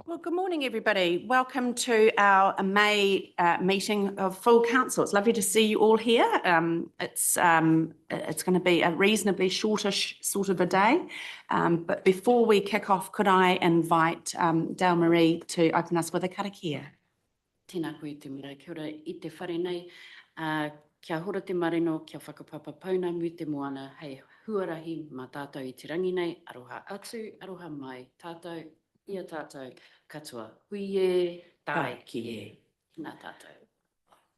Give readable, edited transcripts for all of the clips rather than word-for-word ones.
Well, good morning, everybody. Welcome to our May meeting of full council. It's lovely to see you all here. It's going to be a reasonably shortish sort of a day. But before we kick off, could I invite Dale Marie to open us with a karakia? Tēnā koe te mira, kia ora I te whare nei, kia hora te marino, kia whakapapa pauna mu te moana, hei huarahi mā tātou I te rangi nei, aroha atu, aroha mai, tātou, ia tātou, katoa, hui e, tai ki e, nā tātou.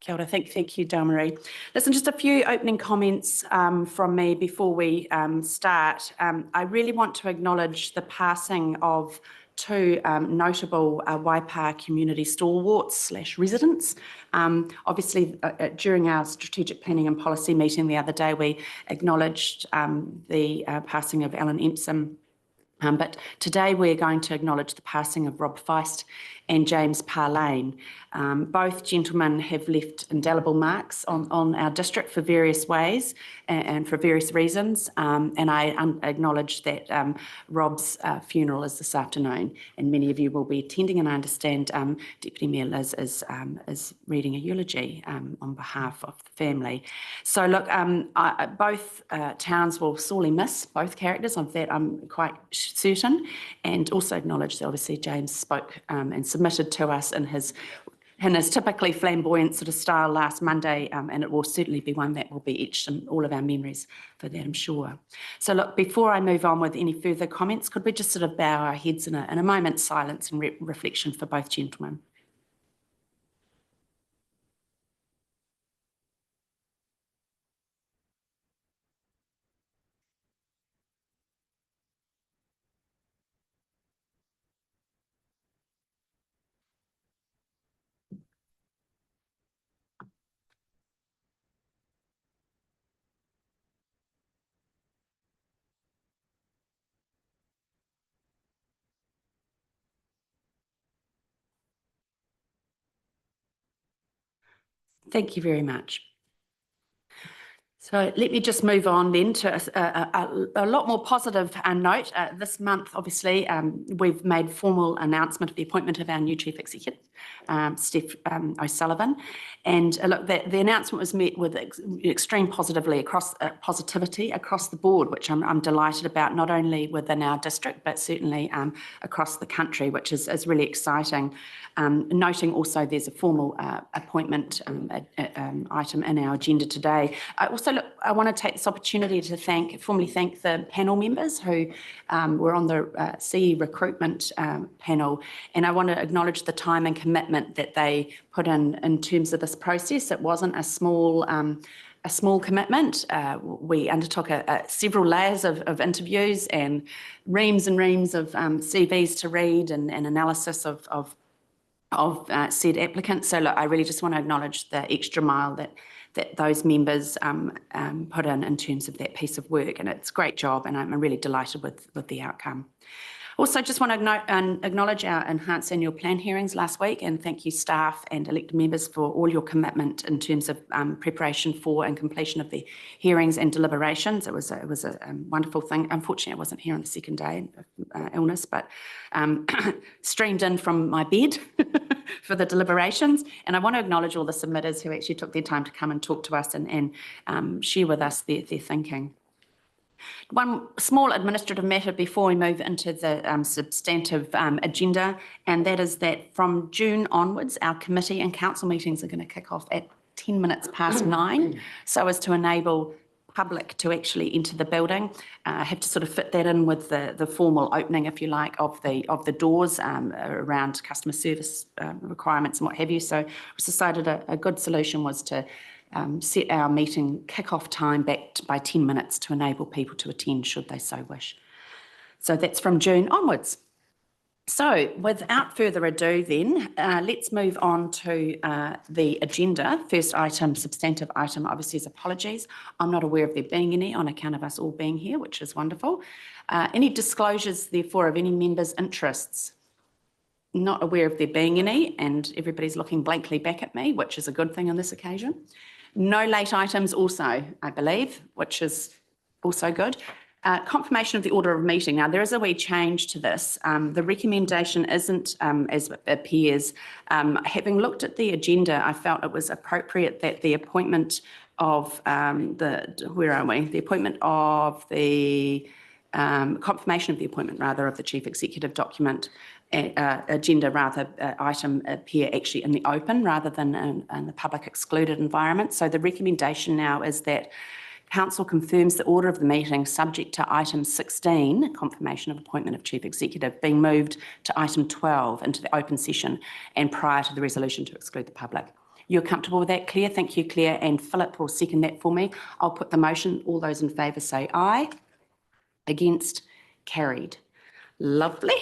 Kia ora, thank you, Dale Marie. Listen, just a few opening comments from me before we start. I really want to acknowledge the passing of two notable Waipa community stalwarts / residents. Obviously, during our strategic planning and policy meeting the other day, we acknowledged the passing of Alan Empson. But today we're going to acknowledge the passing of Rob Feist and James Parlane. Both gentlemen have left indelible marks on our district for various ways and for various reasons. And I acknowledge that Rob's funeral is this afternoon, and many of you will be attending, and I understand Deputy Mayor Liz is reading a eulogy on behalf of the family. So look, both towns will sorely miss both characters, of that I'm quite certain, and also acknowledge that obviously James spoke and submitted to us in his typically flamboyant sort of style last Monday, and it will certainly be one that will be etched in all of our memories for that, I'm sure. So look, before I move on with any further comments, could we just sort of bow our heads in a moment's silence and reflection for both gentlemen? Thank you very much. So let me just move on then to a lot more positive note. This month, obviously, we've made formal announcement of the appointment of our new Chief Executive, Steph O'Sullivan. And look, the announcement was met with extreme positivity across the board, which I'm delighted about, not only within our district, but certainly across the country, which is really exciting. Noting also there's a formal appointment item in our agenda today. I want to take this opportunity to formally thank the panel members who were on the CE recruitment panel, and I want to acknowledge the time and commitment that they put in terms of this process. It wasn't a small commitment. We undertook several layers of interviews and reams and reams of CVs to read and analysis of said applicants. So look, I really just want to acknowledge the extra mile that those members put in terms of that piece of work, and it's a great job, and I'm really delighted with the outcome. Also, just want to acknowledge our enhanced annual plan hearings last week, and thank you staff and elected members for all your commitment in terms of preparation for and completion of the hearings and deliberations. It was a wonderful thing. Unfortunately, I wasn't here on the second day of illness, but streamed in from my bed for the deliberations. And I want to acknowledge all the submitters who actually took their time to come and talk to us and share with us their thinking. One small administrative matter before we move into the substantive agenda, and that is that from June onwards, our committee and council meetings are going to kick off at 10 minutes past 9, so as to enable public to actually enter the building. I have to sort of fit that in with the formal opening, if you like, of the doors around customer service requirements and what have you. So we decided a good solution was to set our meeting kick-off time back by 10 minutes to enable people to attend should they so wish. So that's from June onwards. So without further ado then, let's move on to the agenda. First item, substantive item, obviously is apologies. I'm not aware of there being any on account of us all being here, which is wonderful. Any disclosures, therefore, of any members' interests? Not aware of there being any, and everybody's looking blankly back at me, which is a good thing on this occasion. No late items also, I believe, which is also good. Confirmation of the order of meeting. Now, there is a wee change to this. The recommendation isn't as it appears. Having looked at the agenda, I felt it was appropriate that the appointment of the appointment of the confirmation of the appointment, rather, of the Chief Executive document agenda, item appear actually in the open rather than in the public excluded environment. So the recommendation now is that Council confirms the order of the meeting subject to item 16, confirmation of appointment of Chief Executive, being moved to item 12 into the open session and prior to the resolution to exclude the public. You're comfortable with that, Claire? Thank you, Claire. And Philip will second that for me. I'll put the motion. All those in favour say aye. Against? Carried. Lovely.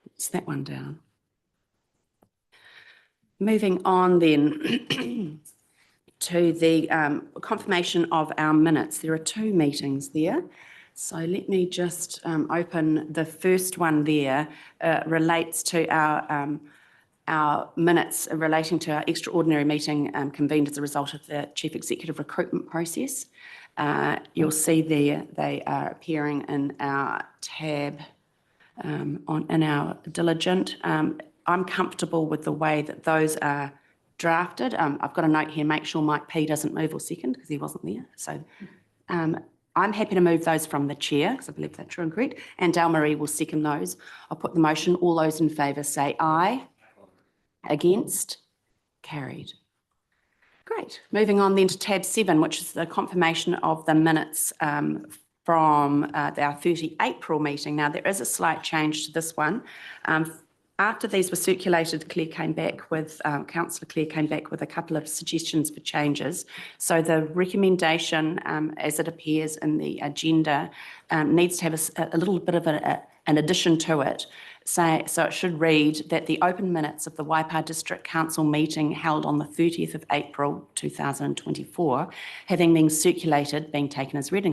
That's that one down. Moving on then to the confirmation of our minutes. There are 2 meetings there. So let me just open the first one there. Relates to our minutes relating to our extraordinary meeting convened as a result of the Chief Executive recruitment process. You'll see there they are appearing in our tab in our diligent. I'm comfortable with the way that those are drafted. I've got a note here, make sure Mike P doesn't move or second because he wasn't there. So I'm happy to move those from the chair because I believe that's true and correct. And Dale Marie will second those. I'll put the motion. All those in favour say aye. Against? Carried. Great. Moving on then to tab 7, which is the confirmation of the minutes from our 30 April meeting. Now, there is a slight change to this one. After these were circulated, Councillor Clare came back with a couple of suggestions for changes. So the recommendation, as it appears in the agenda, needs to have a little bit of an addition to it. So it should read that the open minutes of the Waipa District Council meeting held on the 30th of April 2024, having been circulated, being taken as read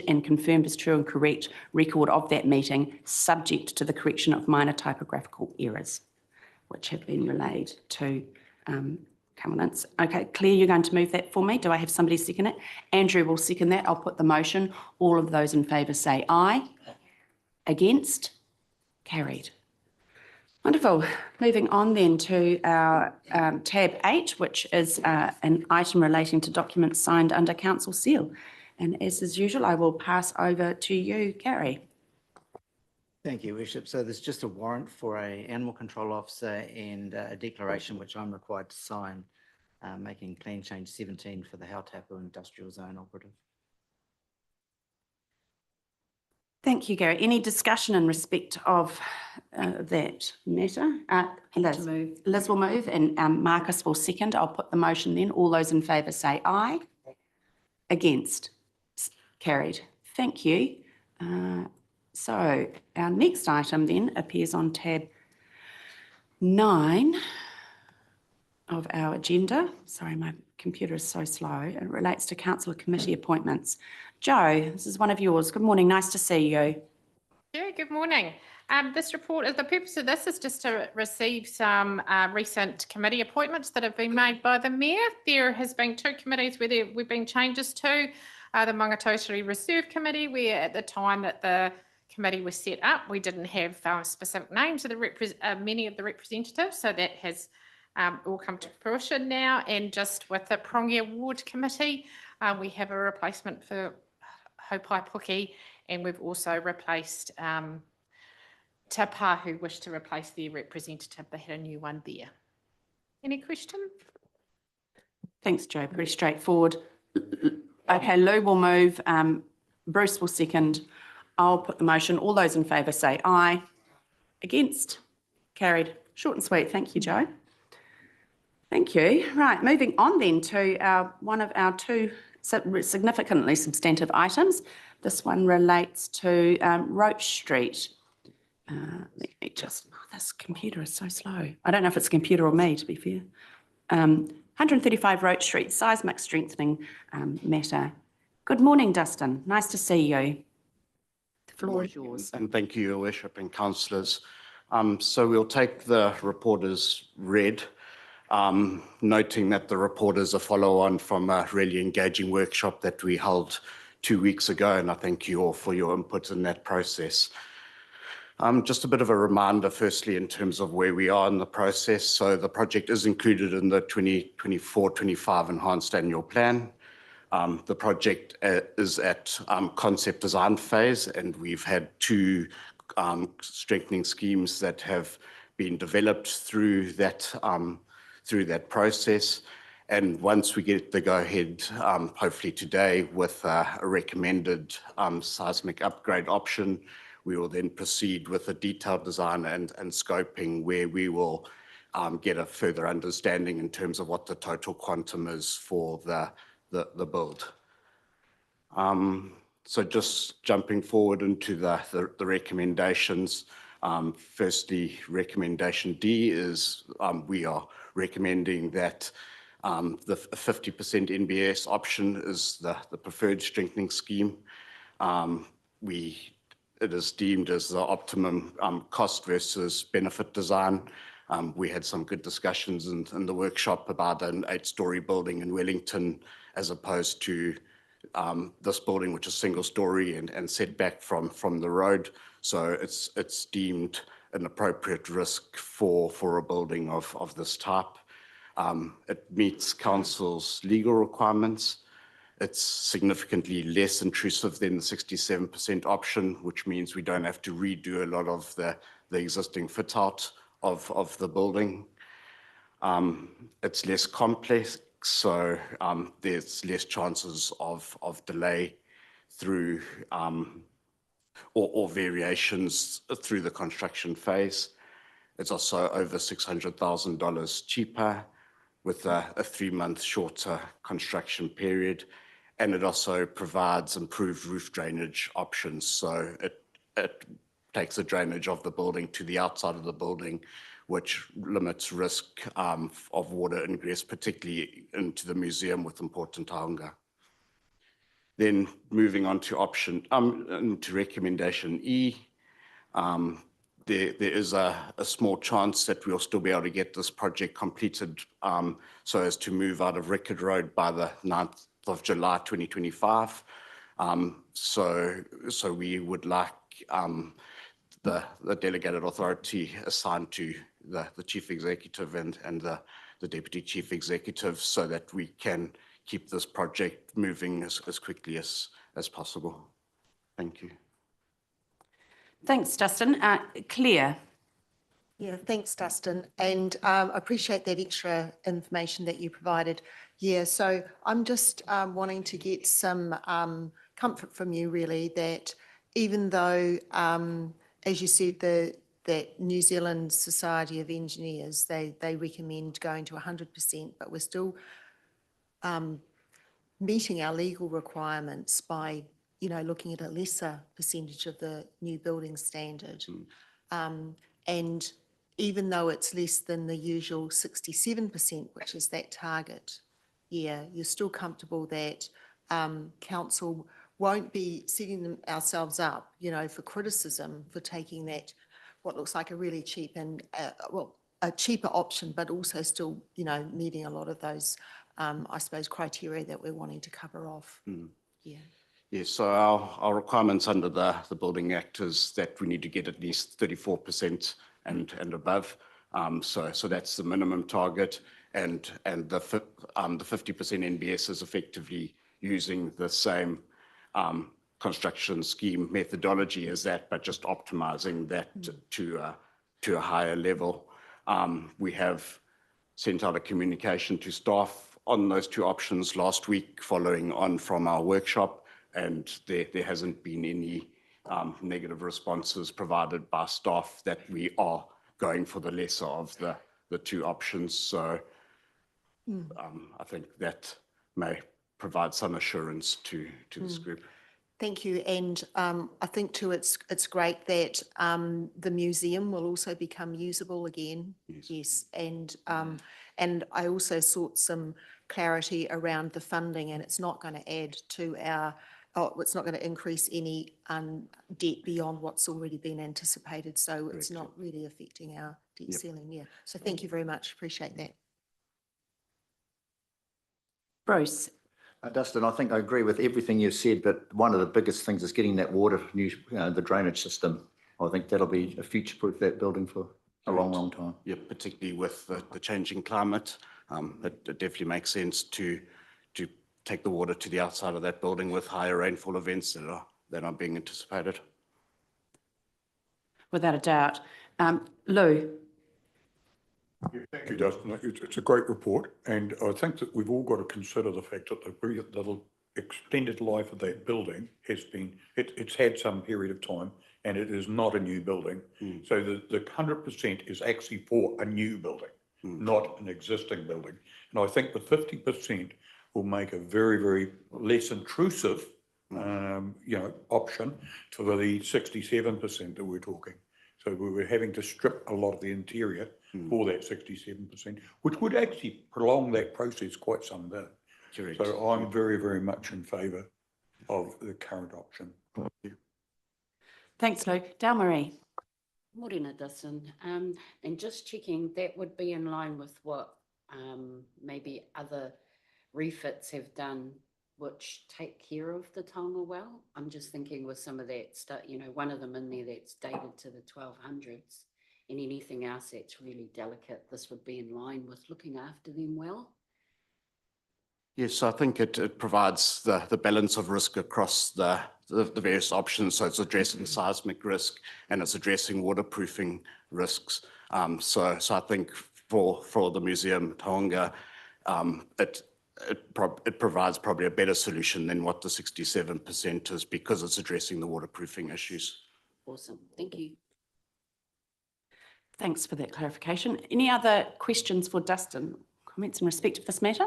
and confirmed as true and correct record of that meeting, subject to the correction of minor typographical errors, which have been relayed to Covenants. Okay, Claire, you're going to move that for me. Do I have somebody second it? Andrew will second that. I'll put the motion. All of those in favour say aye. Against? Carried. Wonderful. Moving on then to our tab 8, which is an item relating to documents signed under council seal. And as is usual, I will pass over to you, Gary. Thank you, Worship. So there's just a warrant for an animal control officer and a declaration which I'm required to sign, making plan change 17 for the Hautapu Industrial Zone operative. Thank you, Gary. Any discussion in respect of that matter? Liz will move and Marcus will second. I'll put the motion then. All those in favour say aye. Against? Carried. Thank you. So our next item then appears on tab 9 of our agenda. Sorry, my computer is so slow. It relates to council committee appointments. Joe, this is one of yours. Good morning. Nice to see you. Yeah, good morning. This report, the purpose of this is just to receive some recent committee appointments that have been made by the Mayor. There has been 2 committees where there have been changes to. The Maungatautari Reserve Committee, where at the time that the committee was set up, we didn't have specific names of many of the representatives, so that has all come to fruition now. And just with the Prongia Ward Committee, we have a replacement for Hopai Puki, and we've also replaced Te Pā, who wished to replace their representative. They had a new one there. Any questions? Thanks, Joe. Pretty straightforward. Okay, Lou will move. Bruce will second. I'll put the motion. All those in favour say aye. Against? Carried. Short and sweet. Thank you, Joe. Thank you. Right, moving on then to one of our 2 significantly substantive items. This one relates to Roach Street. Let me just, this computer is so slow. I don't know if it's a computer or me, to be fair. 135 Roach Street, seismic strengthening matter. Good morning, Dustin. Nice to see you. The floor is yours. And thank you, Your Worship and councillors. So we'll take the report as read, noting that the report is a follow-on from a really engaging workshop that we held 2 weeks ago, and I thank you all for your input in that process. Just a bit of a reminder, firstly, in terms of where we are in the process. So the project is included in the 2024-25 Enhanced Annual Plan. The project is at concept design phase, and we've had 2 strengthening schemes that have been developed through that process. And once we get the go-ahead, hopefully today, with a recommended seismic upgrade option, we will then proceed with a detailed design and scoping, where we will get a further understanding in terms of what the total quantum is for the build. So just jumping forward into the recommendations. Firstly, recommendation D is we are recommending that the 50% NBS option is the preferred strengthening scheme. It is deemed as the optimum cost versus benefit design. We had some good discussions in the workshop about an 8-story building in Wellington, as opposed to this building, which is single story and set back from the road. So it's deemed an appropriate risk for a building of this type. It meets council's legal requirements. It's significantly less intrusive than the 67% option, which means we don't have to redo a lot of the existing fit out of the building. It's less complex, so there's less chances of delay through or variations through the construction phase. It's also over $600,000 cheaper, with a 3-month shorter construction period. And it also provides improved roof drainage options. So it takes the drainage of the building to the outside of the building, which limits risk of water ingress, particularly into the museum with important taonga. Then moving on to to recommendation E, there is a small chance that we'll still be able to get this project completed so as to move out of Rickard Road by the 9th of July 2025. So we would like the delegated authority assigned to the chief executive and the deputy chief executive, so that we can keep this project moving as quickly as possible. Thank you. Thanks, Dustin. Claire. Yeah, thanks, Dustin, and appreciate that extra information that you provided. Yeah, so I'm just wanting to get some comfort from you, really, that even though, as you said, that New Zealand Society of Engineers, they recommend going to 100%, but we're still meeting our legal requirements by, looking at a lesser percentage of the new building standard. And even though it's less than the usual 67%, which is that target, yeah, you're still comfortable that council won't be setting ourselves up, for criticism for taking that, what looks like a really cheap and, a cheaper option, but also still, meeting a lot of those, I suppose, criteria that we're wanting to cover off. Yeah. Yes, so our requirements under the Building Act is that we need to get at least 34% and above. So that's the minimum target, and the 50% NBS is effectively using the same construction scheme methodology as that, but just optimizing that to a higher level. We have sent out a communication to staff on those 2 options last week, following on from our workshop, and there hasn't been any negative responses provided by staff that we are going for the lesser of the 2 options. So I think that may provide some assurance to this group. Thank you. And I think too, it's great that the museum will also become usable again. Yes. And I also sought some clarity around the funding, and it's not going to add to it's not going to increase any debt beyond what's already been anticipated. So it's not really affecting our debt ceiling. Yeah. So thank you very much. Appreciate that. Bruce. Dustin, I think I agree with everything you said, but one of the biggest things is getting that water, the drainage system. I think that'll be a future-proof that building for a long, long time. Yeah, particularly with the changing climate, it definitely makes sense to take the water to the outside of that building with higher rainfall events that are being anticipated. Without a doubt. Lou? Thank you, Dustin. It's a great report, and I think that we've all got to consider the fact that the extended life of that building has been, it's had some period of time, and it is not a new building. So the 100% is actually for a new building, not an existing building. And I think the 50% will make a very, very less intrusive, option for the 67% that we're talking. So we were having to strip a lot of the interior for that 67%, which would actually prolong that process quite some bit. Correct. So I'm very, very much in favour of the current option. Thanks, Lou. Dale-Marie? Morena, Dustin. And just checking, that would be in line with what maybe other refits have done which take care of the Taonga well. I'm just thinking with some of that stuff, one of them in there that's dated to the 1200s, and anything else that's really delicate, this would be in line with looking after them well. Yes, I think it provides the balance of risk across the various options. So it's addressing seismic risk and it's addressing waterproofing risks. So I think for the Museum Taonga, it provides probably a better solution than what the 67% is, because it's addressing the waterproofing issues. Awesome. Thank you. Thanks for that clarification. Any other questions for Dustin? Comments in respect of this matter?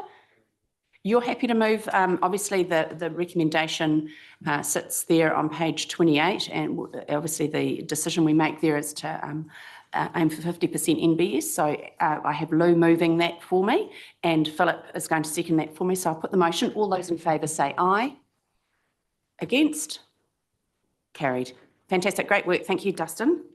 You're happy to move, obviously the recommendation sits there on page 28, and obviously the decision we make there is to aim for 50% NBS. So I have Lou moving that for me, and Philip is going to second that for me. So I'll put the motion. All those in favour say aye. Against? Carried. Fantastic. Great work. Thank you, Dustin.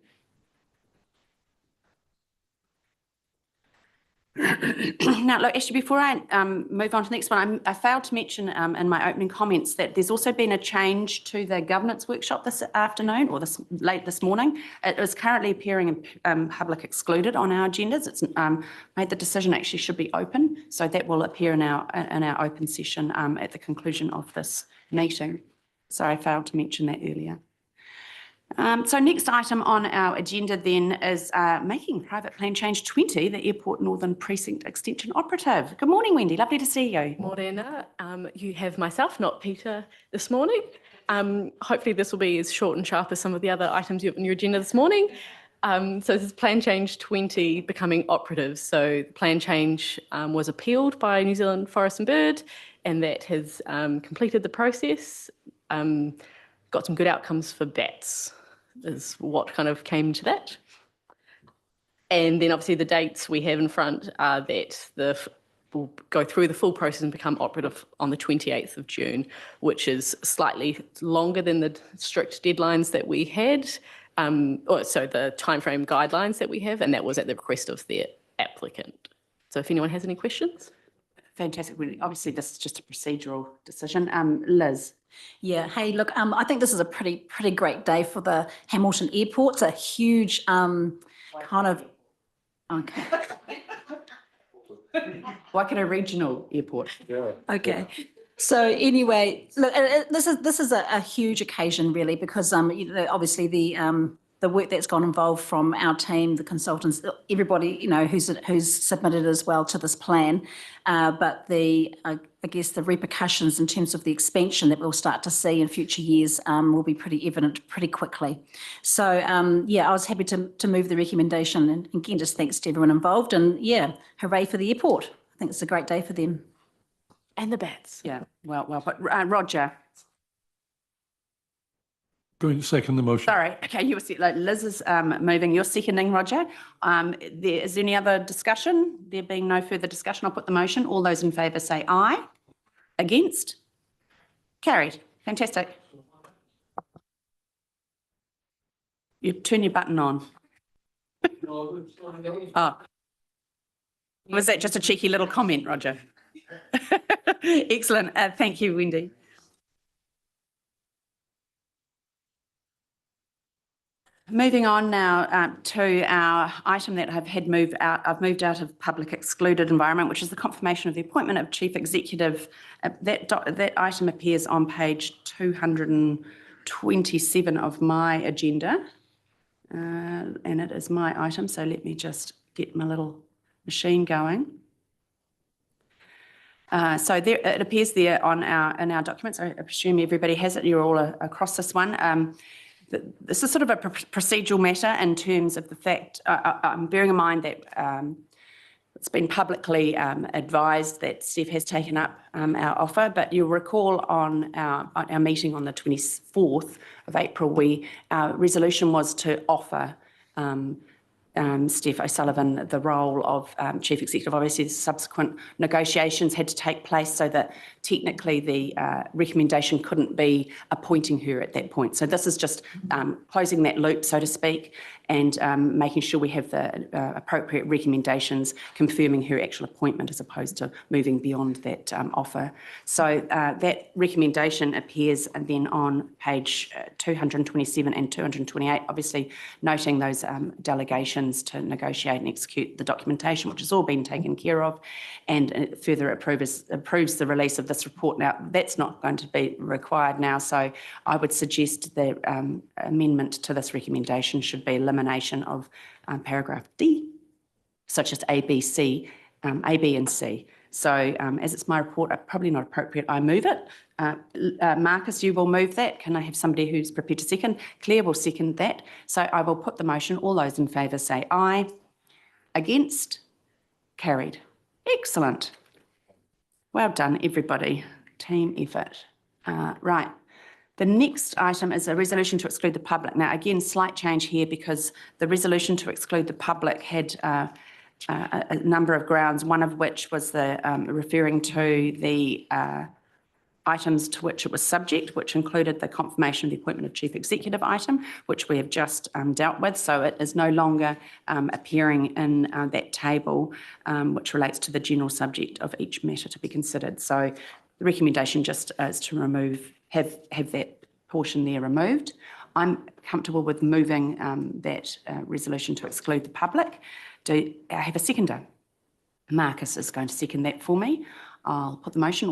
Now, look, actually, before I move on to the next one, I failed to mention in my opening comments that there's also been a change to the governance workshop this afternoon, or late this morning. It is currently appearing in public excluded on our agendas. It's made the decision actually should be open, so that will appear in our open session at the conclusion of this meeting. So I failed to mention that earlier. So next item on our agenda then is making private plan change 20, the Airport Northern Precinct Extension Operative. Good morning, Wendy. Lovely to see you. Morena, you have myself, not Peter, this morning. Hopefully this will be as short and sharp as some of the other items you have on your agenda this morning. So this is plan change 20 becoming operative. So the plan change was appealed by New Zealand Forest and Bird, and that has completed the process. Got some good outcomes for bats, is what kind of came to that. And then obviously the dates we have in front are that we'll go through the full process and become operative on the 28th of June, which is slightly longer than the strict deadlines that we had, so the timeframe guidelines that we have, and that was at the request of the applicant. So if anyone has any questions. Fantastic. Obviously, this is just a procedural decision. Liz. Yeah. Hey, look, I think this is a pretty great day for the Hamilton Airport. It's a huge kind of. Okay. Waikato Regional Airport. Yeah. Okay. So anyway, look, this is a huge occasion really, because obviously the work that's gone involved from our team, the consultants, everybody who's submitted as well to this plan, but I guess the repercussions in terms of the expansion that we'll start to see in future years will be pretty evident pretty quickly. So I was happy to move the recommendation, and again just thanks to everyone involved, and hooray for the airport. I think it's a great day for them. And the bats. Yeah, well put. Roger. Going to second the motion. Sorry. Okay, you were Liz is moving. You're seconding, Roger. Is there any other discussion? There being no further discussion, I'll put the motion. All those in favour say aye. Against? Carried. Fantastic. You turn your button on. Oh. Was that just a cheeky little comment, Roger? Excellent. Thank you, Wendy. Moving on now to our item that I've moved out of public excluded environment, which is the confirmation of the appointment of Chief Executive. That item appears on page 227 of my agenda. And it is my item, so let me just get my little machine going. So there, it appears there in our documents. I presume everybody has it. You're all across this one. This is sort of a procedural matter in terms of the fact, I'm bearing in mind that it's been publicly advised that Steph has taken up our offer, but you'll recall on our meeting on the 24th of April, our resolution was to offer Steph O'Sullivan the role of Chief Executive. Obviously, the subsequent negotiations had to take place so that technically the recommendation couldn't be appointing her at that point. So this is just closing that loop, so to speak, and making sure we have the appropriate recommendations confirming her actual appointment as opposed to moving beyond that offer. So that recommendation appears then on page 227 and 228, obviously noting those delegations to negotiate and execute the documentation, which has all been taken care of, and it further approves the release of this report. Now, that's not going to be required now, so I would suggest the amendment to this recommendation should be elimination of paragraph D, such as A, B, and C. So as it's my report, probably not appropriate, I move it. Marcus, you will move that. Can I have somebody who's prepared to second? Claire will second that. So I will put the motion. All those in favour say aye. Against? Carried. Excellent. Well done, everybody. Team effort. Right. The next item is a resolution to exclude the public. Now, again, slight change here because the resolution to exclude the public had a number of grounds, one of which was the referring to the items to which it was subject, which included the confirmation of the appointment of Chief Executive item, which we have just dealt with. So it is no longer appearing in that table, which relates to the general subject of each matter to be considered. So the recommendation just is to have that portion there removed. I'm comfortable with moving that resolution to exclude the public. Do I have a seconder? Marcus is going to second that for me. I'll put the motion.